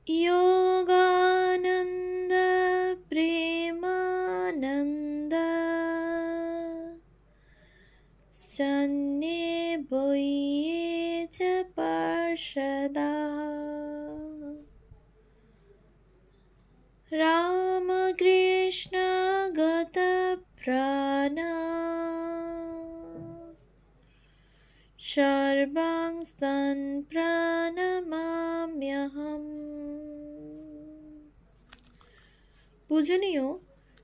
योगानन्द प्रेमानन्द सन्ने बोये च पार्षदा रामकृष्ण गतप्राणा सर्वांस्तान् प्रणमाम्यहम्। পূজনীয়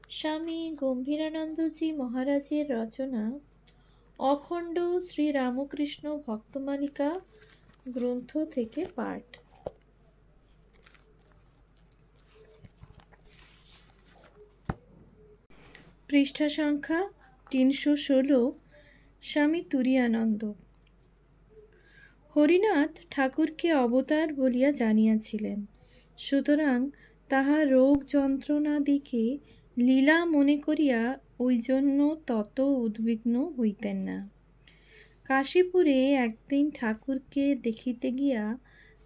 স্বামী গম্ভীরানন্দজি মহারাজের রচনা অখণ্ড শ্রীরামকৃষ্ণ ভক্তমালিকা গ্রন্থ থেকে পাঠ। পৃষ্ঠা সংখ্যা 316। স্বামী তুরীয়ানন্দ। হরিনাথ ঠাকুরকে অবতার বলিয়া জানিয়াছিলেন, সুতরাং তাহার রোগ যন্ত্রণাদিকে লীলা মনে করিয়া ওই জন্য তত উদ্বিগ্ন হইতেন না। কাশীপুরে একদিন ঠাকুরকে দেখিতে গিয়া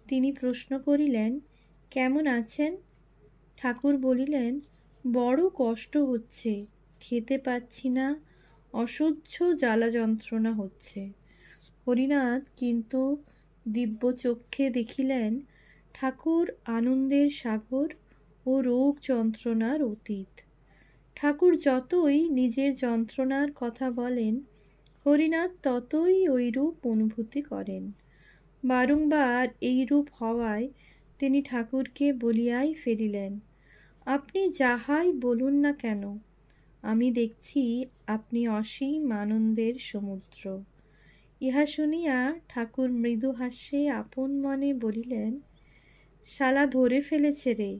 তিনি প্রশ্ন করিলেন, কেমন আছেন? ঠাকুর বলিলেন, বড় কষ্ট হচ্ছে, খেতে পাচ্ছি না, অসহ্য জ্বালা যন্ত্রণা হচ্ছে। হরিনাথ কিন্তু দিব্য চক্ষে দেখিলেন ঠাকুর আনন্দের সাগর ও রোগ যন্ত্রণার অতীত। ঠাকুর যতই নিজের যন্ত্রণার কথা বলেন, হরিনাথ ততই ওইরূপ অনুভূতি করেন। বারংবার এইরূপ হওয়ায় তিনি ঠাকুরকে বলিয়াই ফেলিলেন, আপনি যাহাই বলুন না কেন, আমি দেখছি আপনি অসীম আনন্দের সমুদ্র। ইহা শুনিয়া ঠাকুর মৃদু হাস্যে আপন মনে বলিলেন, শালা ধরে ফেলেছে রে।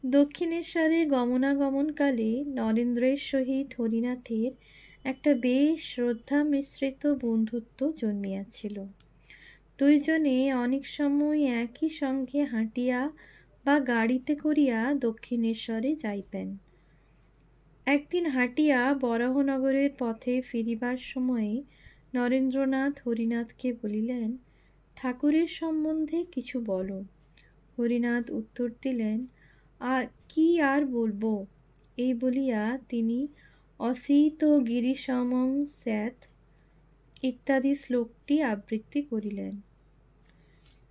দক্ষিণেশ্বরে গমনাগমনকালে নরেন্দ্রের সহিত হরিনাথের একটা বেশ শ্রদ্ধা মিশ্রিত বন্ধুত্ব জন্মিয়াছিল। দুইজনে অনেক সময় একই সঙ্গে হাঁটিয়া বা গাড়িতে করিয়া দক্ষিণেশ্বরে যাইতেন। একদিন হাঁটিয়া বরাহনগরের পথে ফিরিবার সময়ে নরেন্দ্রনাথ হরিনাথকে বলিলেন, ঠাকুরের সম্বন্ধে কিছু বলো। হরিনাথ উত্তর দিলেন, আর কি আর বলবো, এই বলিয়া তিনি অসীত গিরিসমং স্যাৎ ইত্যাদি শ্লোকটি আবৃত্তি করিলেন।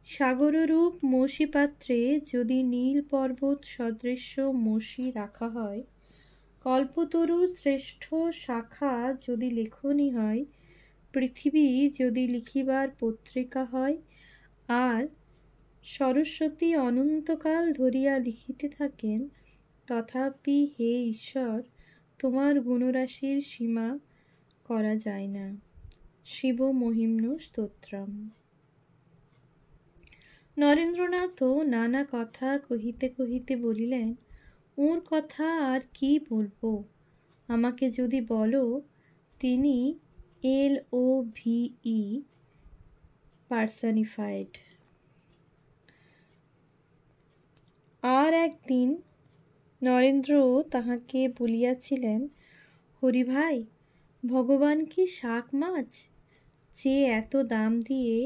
সাগররূপ মসি পাত্রে যদি নীল পর্বত সদৃশ্য মসি রাখা হয়, কল্পতরুর শ্রেষ্ঠ শাখা যদি লেখনী হয়, পৃথিবী যদি লিখিবার পত্রিকা হয়, আর সরস্বতী অনন্তকাল ধরিয়া লিখিতে থাকেন, তথাপি হে ঈশ্বর, তোমার গুণরাশির সীমা করা যায় না। শিব মহিম্ন স্তোত্রম। নরেন্দ্রনাথও নানা কথা কহিতে কহিতে বলিলেন, ওর কথা আর কি বলবো, আমাকে যদি বলো, তিনি LOVE পার্সনিফাইড। আর একদিন নরেন্দ্র তাহাকে বলিয়াছিলেন, হরি ভাই, ভগবান কি শাক মাছ, যে এত দাম দিয়ে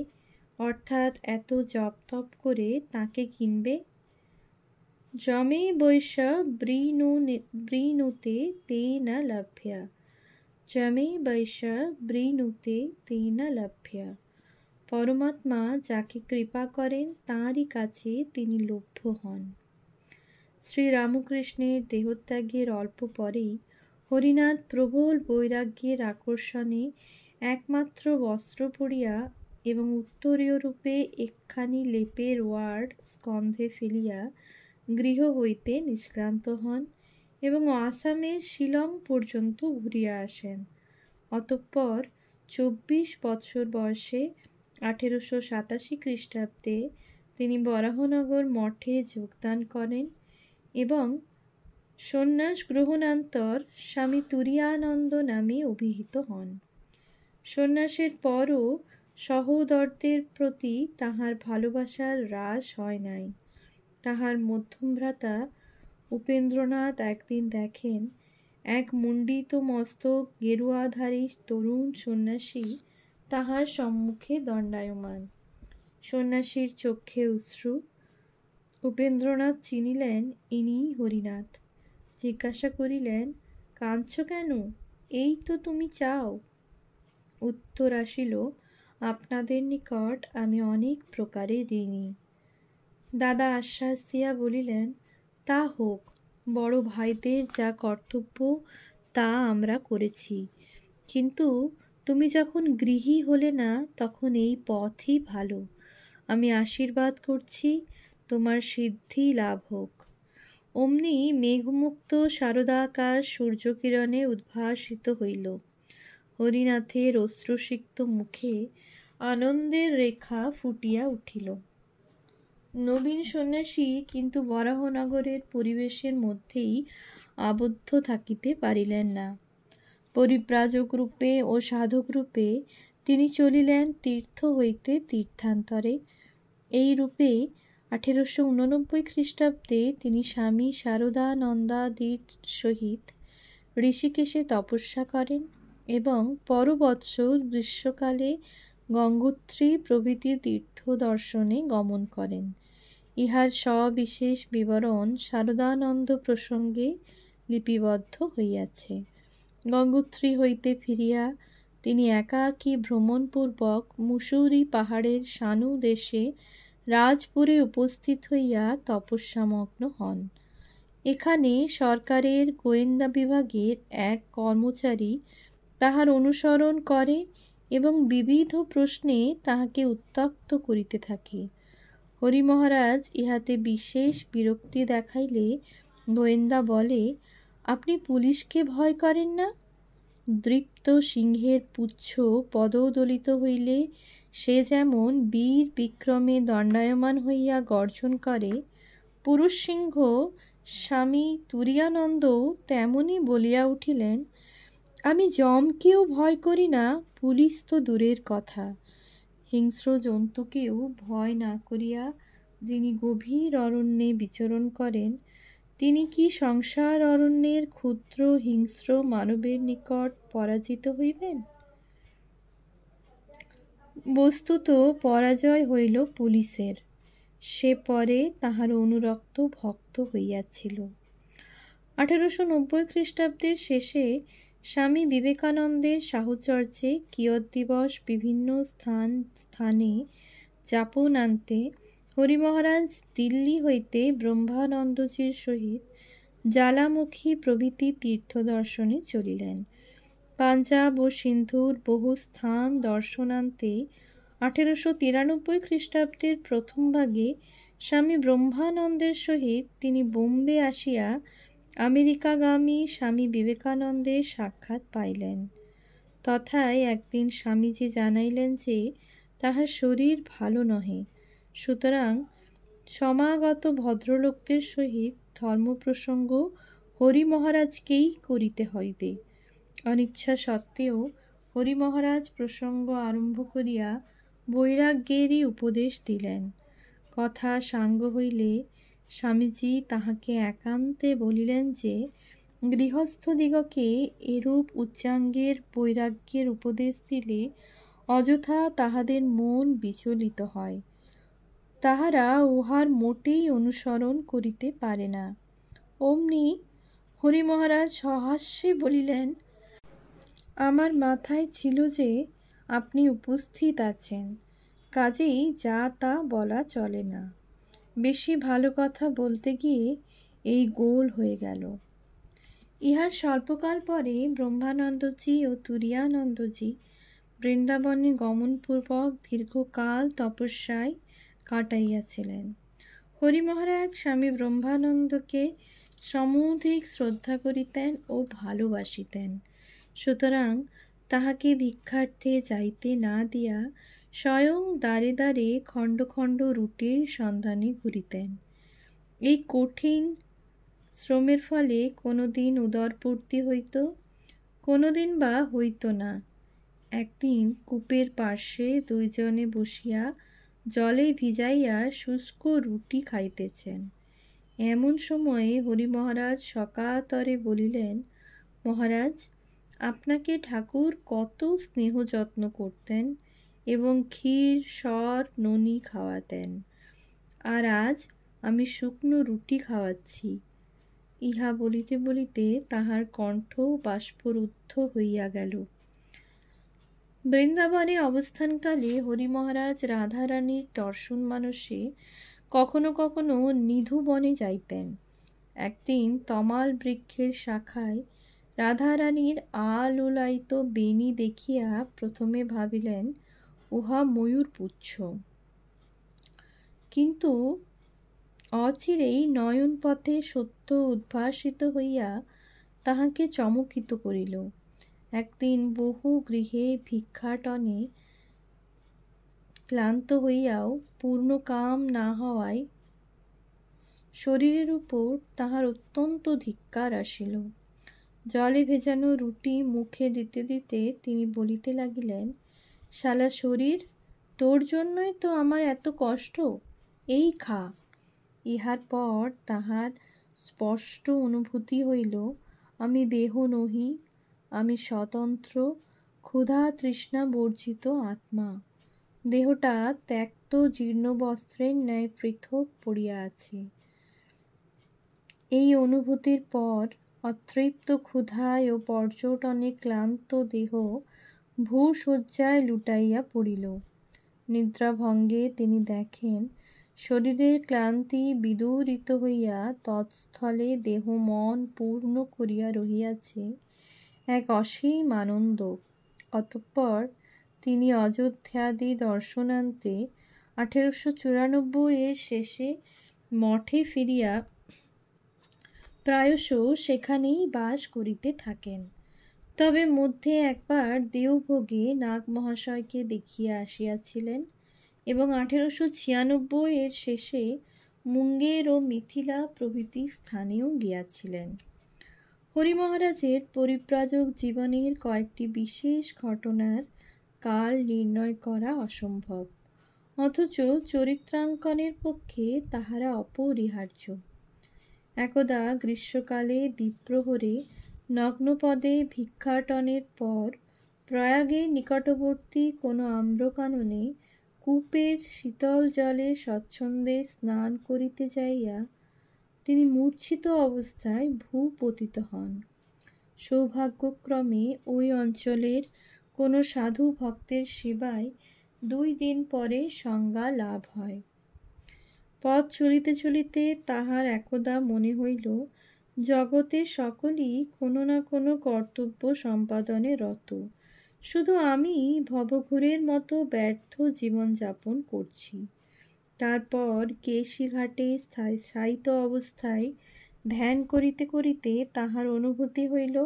অর্থাৎ এত জপ তপ করে তাকে কিনবে? জমে বৈশ বৃণুতে তেন লভ্যা, জমে বৈশ বৃণুতে তেন লভ্যা। পরমাত্মা যাকে কৃপা করেন তাঁরই কাছে তিনি লব্ধ হন। শ্রীরামকৃষ্ণের দেহত্যাগের অল্প পরেই হরিনাথ প্রবল বৈরাগ্যের আকর্ষণে একমাত্র বস্ত্র পরিয়া এবং উত্তরীয় রূপে একখানি লেপের ওয়ার্ড স্কন্ধে ফেলিয়া গৃহ হইতে নিষ্ক্রান্ত হন এবং আসামের শিলং পর্যন্ত ঘুরিয়া আসেন। অতঃপর 24 বৎসর বয়সে 1887 খ্রিস্টাব্দে তিনি বরাহনগর মঠে যোগদান করেন এবং সন্ন্যাস গ্রহণান্তর স্বামী তুরীয়ানন্দ নামে অভিহিত হন। সন্ন্যাসের পরও সহোদরদের প্রতি তাহার ভালোবাসার হ্রাস হয় নাই। তাহার মধ্যম ভ্রাতা উপেন্দ্রনাথ একদিন দেখেন এক মুণ্ডিত মস্তক গেরুয়াধারী তরুণ সন্ন্যাসী তাহার সম্মুখে দণ্ডায়মান। সন্ন্যাসীর চক্ষে অশ্রু। উপেন্দ্রনাথ চিনিলেন ইনিই হরিনাথ। জিজ্ঞাসা করিলেন, কাঁদছ কেন? এই তো তুমি চাও। উত্তর আসিল, আপনাদের নিকট আমি অনেক প্রকারে ঋণী। দাদা আশ্বাস দিয়া বলিলেন, তা হোক, বড় ভাইদের যা কর্তব্য তা আমরা করেছি, কিন্তু তুমি যখন গৃহী হলে না, তখন এই পথই ভালো। আমি আশীর্বাদ করছি, তোমার সিদ্ধি লাভ হোক। অমনি মেঘমুক্ত শারদাকাশ সূর্যকিরণে উদ্ভাসিত হইল। হরিনাথের অশ্রুসিক্ত মুখে আনন্দের রেখা ফুটিয়া উঠিল। নবীন সন্ন্যাসী কিন্তু বরাহনগরের পরিবেশের মধ্যেই আবদ্ধ থাকিতে পারিলেন না। পরিব্রাজক রূপে ও সাধক রূপে তিনি চলিলেন তীর্থ হইতে তীর্থান্তরে। এই রূপে 1889 খ্রিস্টাব্দে তিনি স্বামী শারদানন্দাদির সহিত ঋষিকেশে তপস্যা করেন এবং পরবৎসর গ্রীষ্মকালে গঙ্গোত্রী প্রভৃতি তীর্থ দর্শনে গমন করেন। ইহার সবিশেষ বিবরণ শারদানন্দ প্রসঙ্গে লিপিবদ্ধ হইয়াছে। গঙ্গোত্রী হইতে ফিরিয়া তিনি একাকী ভ্রমণপূর্বক মুসৌরি পাহাড়ের শানু দেশে রাজপুরে উপস্থিত হইয়া তপস্যামগ্ন হন। এখানে সরকারের গোয়েন্দা বিভাগের এক কর্মচারী তাহার অনুসরণ করে এবং বিবিধ প্রশ্নে তাহাকে উত্ত্যক্ত করিতে থাকে। হরি মহারাজ ইহাতে বিশেষ বিরক্তি দেখাইলে গোয়েন্দা বলে, আপনি পুলিশকে ভয় করেন না? দৃপ্ত সিংহের পুচ্ছ পদদলিত হইলে সে যেমন বীর বিক্রমে দণ্ডায়মান হইয়া গর্জন করে, পুরুষ সিংহ স্বামী তুরীয়ানন্দও তেমনি বলিয়া উঠিলেন, আমি যমকেও ভয় করি না, পুলিশ তো দূরের কথা। হিংস্র জন্তুকেও ভয় না করিয়া যিনি গভীর অরণ্যে বিচরণ করেন, তিনি কি সংসার অরণ্যের ক্ষুদ্র হিংস্র মানবের নিকট পরাজিত হইবেন? বস্তুত পরাজয় হইল পুলিশের। সে পরে তাহার অনুরক্ত ভক্ত হইয়াছিল। 1890 খ্রিস্টাব্দের শেষে স্বামী বিবেকানন্দের সাহচর্যে কিয়ৎ দিবস বিভিন্ন স্থানে যাপনান্তে হরি মহারাজ দিল্লি হইতে ব্রহ্মানন্দজির সহিত জ্বালামুখী প্রভৃতি তীর্থ দর্শনে চলিলেন। পাঞ্জাব ও সিন্ধুর বহু স্থান দর্শনান্তে 1893 খ্রিস্টাব্দের প্রথম ভাগে স্বামী ব্রহ্মানন্দের সহিত তিনি বোম্বে আসিয়া আমেরিকাগামী স্বামী বিবেকানন্দের সাক্ষাৎ পাইলেন। তথায় একদিন স্বামীজি জানাইলেন যে তাহার শরীর ভালো নহে, সুতরাং সমাগত ভদ্রলোকদের সহিত ধর্মপ্রসঙ্গ হরি মহারাজকেই করিতে হইবে। অনিচ্ছা সত্ত্বেও হরি মহারাজ প্রসঙ্গ আরম্ভ করিয়া বৈরাগ্যেরই উপদেশ দিলেন। কথা সাঙ্গ হইলে স্বামীজি তাহাকে একান্তে বলিলেন যে গৃহস্থদিগকে এরূপ উচ্চাঙ্গের বৈরাগ্যের উপদেশ দিলে অযথা তাহাদের মন বিচলিত হয়, তাহারা উহার মোটেই অনুসরণ করিতে পারে না। অমনি হরি মহারাজ সহাস্যে বলিলেন, আমার মাথায় ছিল যে আপনি উপস্থিত আছেন, কাজেই যা তা বলা চলে না। বেশি ভালো কথা বলতে গিয়ে এই গোল হয়ে গেল। ইহার স্বল্পকাল পরে ব্রহ্মানন্দজি ও তুরীয়ানন্দজি বৃন্দাবনে গমনপূর্বক দীর্ঘকাল তপস্যায় কাটাইয়াছিলেন। হরি মহারাজ স্বামী ব্রহ্মানন্দকে সমধিক শ্রদ্ধা করিতেন ও ভালোবাসিতেন, সুতরাং তাহাকে ভিক্ষার্থে যাইতে না দিয়া স্বয়ং দ্বারে দ্বারে খণ্ড খণ্ড রুটির সন্ধানে ঘুরিতেন। এই কঠিন শ্রমের ফলে কোনো দিন উদরপূর্তি হইত, কোনো দিন বা হইত না। একদিন কূপের পার্শ্বে দুইজনে বসিয়া জলে ভিজাইয়া শুষ্ক রুটি খাইতেছেন। এমন সময়ে হরি মহারাজ সকাতরে বলিলেন, মহারাজ, আপনাকে ঠাকুর কত স্নেহ যত্ন করতেন, এবং ক্ষীর সর ননি খাওয়াতেন, আর আজ আমি শুকনো রুটি খাওয়াচ্ছি। ইহা বলিতে বলিতে তাহার কণ্ঠ বাষ্পরুদ্ধ হইয়া গেল। বৃন্দাবনে অবস্থানকালে হরি মহারাজ রাধারানীর দর্শন মানসে কখনো কখনো নিধুবনে যাইতেন। একদিন তমাল বৃক্ষের শাখায় রাধারানীর আলোলায়িত বেণী দেখিয়া প্রথমে ভাবিলেন উহা ময়ূরপুচ্ছ, কিন্তু অচিরেই নয়নপথে সত্য উদ্ভাসিত হইয়া তাহাকে চমকিত করিল। একদিন বহু গৃহে ভিক্ষাটনে ক্লান্ত হইয়াও পূর্ণ কাম না হওয়ায় শরীরের উপর তাহার অত্যন্ত ধিক্কার আসিল। জলে ভেজানো রুটি মুখে দিতে দিতে তিনি বলিতে লাগিলেন, শালা শরীর, তোর জন্যই তো আমার এত কষ্ট, এই খা। ইহার পর তাহার স্পষ্ট অনুভূতি হইল, আমি দেহ নহি, আমি স্বতন্ত্র ক্ষুধা তৃষ্ণা বর্জিত আত্মা। দেহটা ত্যক্ত জীর্ণ বস্ত্রের ন্যায় পৃথক পড়িয়া আছে। এই অনুভূতির পর অতৃপ্ত ক্ষুধায় ও পর্যটনে ক্লান্ত দেহ ভূশয্যায় লুটাইয়া পড়িল। নিদ্রাভঙ্গে তিনি দেখেন শরীরের ক্লান্তি বিদূরিত হইয়া তৎস্থলে দেহ মন পূর্ণ করিয়া রহিয়াছে এক অসীম আনন্দ। অতঃপর তিনি অযোধ্যাদি দর্শনান্তে 1894 শেষে মঠে ফিরিয়া প্রায়শ সেখানেই বাস করিতে থাকেন। তবে মধ্যে একবার দেওভোগে নাগ মহাশয়কে দেখিয়া আসিয়াছিলেন এবং 1896 শেষে মুঙ্গের ও মিথিলা প্রভৃতি স্থানেও গিয়াছিলেন। হরি মহারাজের পরিব্রাজক জীবনের কয়েকটি বিশেষ ঘটনার কাল নির্ণয় করা অসম্ভব, অথচ চরিত্রাঙ্কনের পক্ষে তাহারা অপরিহার্য। একদা গ্রীষ্মকালে দ্বিপ্রহরে নগ্নপদে ভিক্ষাটনের পর প্রয়াগের নিকটবর্তী কোনো আম্রকাননে কূপের শীতল জলে স্বচ্ছন্দে স্নান করিতে যাইয়া তিনি মূর্ছিত অবস্থায় ভূপতিত হন। সৌভাগ্যক্রমে ওই অঞ্চলের কোনো সাধু ভক্তের সেবায় 2 দিন পরে সংজ্ঞা লাভ হয়। পথ চলিতে চলিতে তাহার একদা মনে হইল জগতে সকলেই কোনো না কোনো কর্তব্য সম্পাদনে রত, শুধু আমি ভবঘুরের মতো ব্যর্থ জীবনযাপন করছি। তারপর কেশিঘাটে শায়িত অবস্থায় ধ্যান করিতে করিতে তাহার অনুভূতি হইল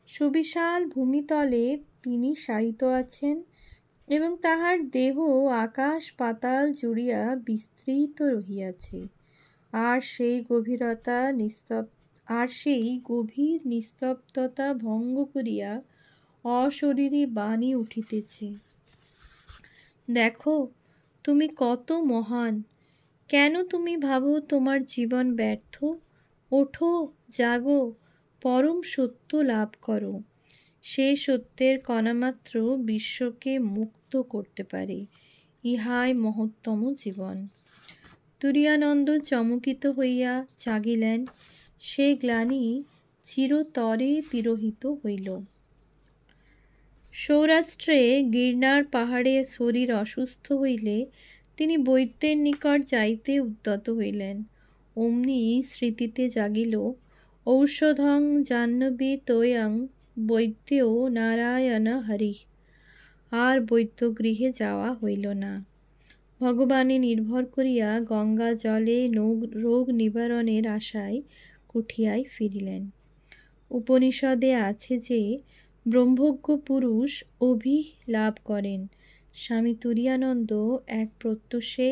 সুবিশাল ভূমিতলে তিনি শায়িত আছেন এবং তাহার দেহ আকাশ পাতাল জুড়িয়া বিস্তৃত রহিয়াছে, আর সেই গভীর নিস্তব্ধতা ভঙ্গ করিয়া অশরীরী বাণী উঠিতেছে, দেখো তুমি কত মহান, কেন তুমি ভাবো তোমার জীবন ব্যর্থ? ওঠো, জাগো, পরম সত্য লাভ করো। সে সত্যের কণামাত্র বিশ্বকে মুক্ত করতে পারে, ইহাই মহত্তম জীবন। তুরীয়ানন্দ চমকিত হইয়া জাগিলেন, সে গ্লানি চিরতরে তিরোহিত হইল। সৌরাষ্ট্রে গিরনার পাহাড়ে শরীর অসুস্থ হইলে তিনি বৈদ্যের নিকট যাইতে উদ্যত হইলেন। অমনি স্মৃতিতে জাগিল, ঔষধং জাহ্নবী তৈয়ং বৈদ্যো নারায়ণ হরিঃ। আর বৈদ্যগৃহে যাওয়া হইল না। ভগবানে নির্ভর করিয়া গঙ্গা জলে রোগ নিবারণের আশায় কুঠিয়ায় ফিরিলেন। উপনিষদে আছে যে ব্রহ্মজ্ঞ পুরুষ অভি লাভ করেন। স্বামী তুরীয়ানন্দ এক প্রত্যুষে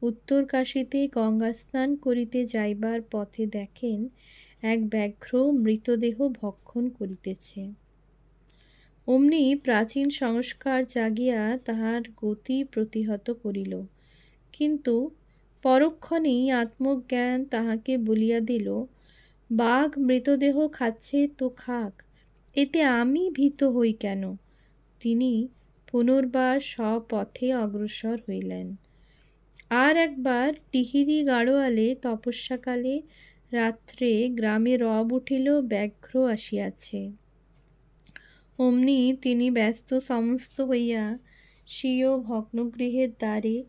উত্তরকাশীতে গঙ্গা স্নান করিতে যাইবার পথে দেখেন এক ব্যাঘ্র মৃতদেহ ভক্ষণ করিতেছে। অমনি প্রাচীন সংস্কার জাগিয়া তাহার গতি প্রতিহত করিল, কিন্তু পরক্ষণেই আত্মজ্ঞান তাহাকে বলিয়া দিল, বাঘ মৃতদেহ খাচ্ছে তো খাক, এতে আমি ভীত হই কেন? তিনি পুনর্বার স্বপথে অগ্রসর হইলেন। আর একবার টিহিরি গাড়োয়ালে তপস্যাকালে রাত্রে গ্রামে রব উঠিল, ব্যাঘ্র আসিয়াছে। অমনি তিনি ব্যস্ত সমস্ত হইয়া স্বীয় ভগ্নগৃহের দ্বারে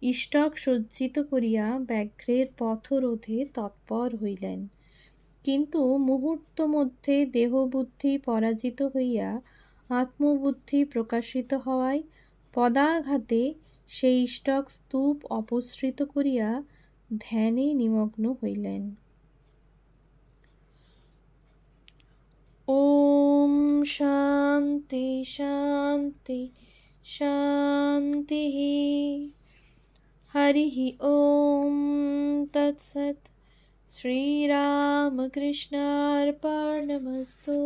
ইষ্টক সজ্জিত করিয়া ব্যাঘ্রের পথরোধে তৎপর হইলেন। কিন্তু মুহূর্ত মধ্যে দেহবুদ্ধি পরাজিত হইয়া আত্মবুদ্ধি প্রকাশিত হওয়ায় পদাঘাতে সেই ইষ্টক স্তূপ অপসৃত করিয়া ধ্যানে নিমগ্ন হইলেন। ওম শান্তি শান্তি শান্তি। হরি ওম তৎসৎ। শ্রীরামকৃষ্ণার্পণমস্তু।